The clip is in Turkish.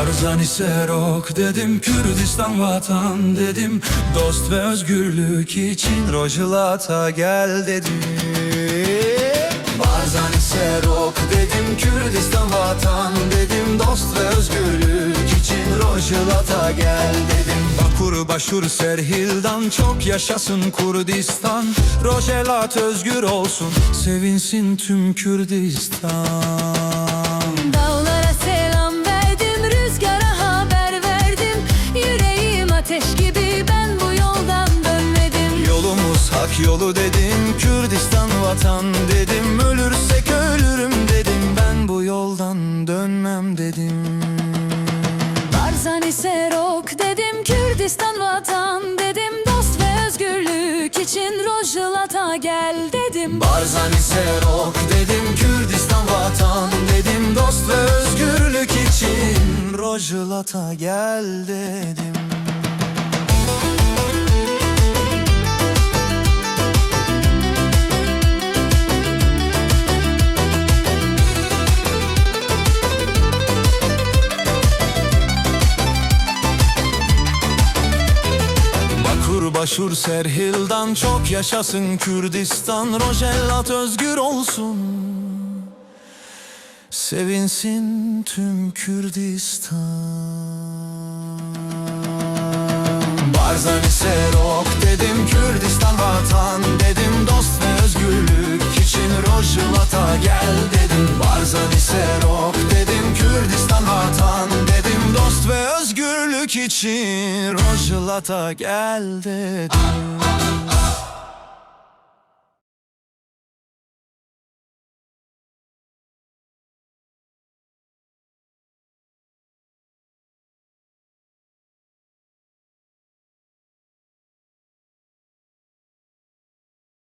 Barzani Serok dedim, Kürdistan vatan dedim, dost ve özgürlük için Rojhilat'a gel dedim. Barzani Serok dedim, Kürdistan vatan dedim, dost ve özgürlük için Rojhilat'a gel dedim. Bakur Başur Serhil'dan çok yaşasın Kurdistan, Rojhilat özgür olsun, sevinsin tüm Kürdistan. Dağlara selam verdim, rüzgara haber verdim, yüreğim ateş gibi, ben bu yoldan dönmedim. Yolumuz hak yolu dedim, Kürdistan vatan dedim, ölürsek ölürüm dedim, ben bu yoldan dönmem dedim. Barzani Serok dedim, Kürdistan vatan dedim, dost ve özgürlük için Rojhilat'a gel dedim. Barzani Serok dedim, Kürdistan vatan dedim, dost ve özgürlük için Rojhilat'a gel dedim. Başur Serhil'dan çok yaşasın Kürdistan, Rojhilat özgür olsun, sevinsin tüm Kürdistan. Barzani Serok dedim, Kürdistan vatan dedim, dost ve özgürlük için Rojhilat'a gel dedim. Barzani Serok dedim, Kürdistan vatan dedim, dost ve özgürlük için Rojhilat'a gel dedim.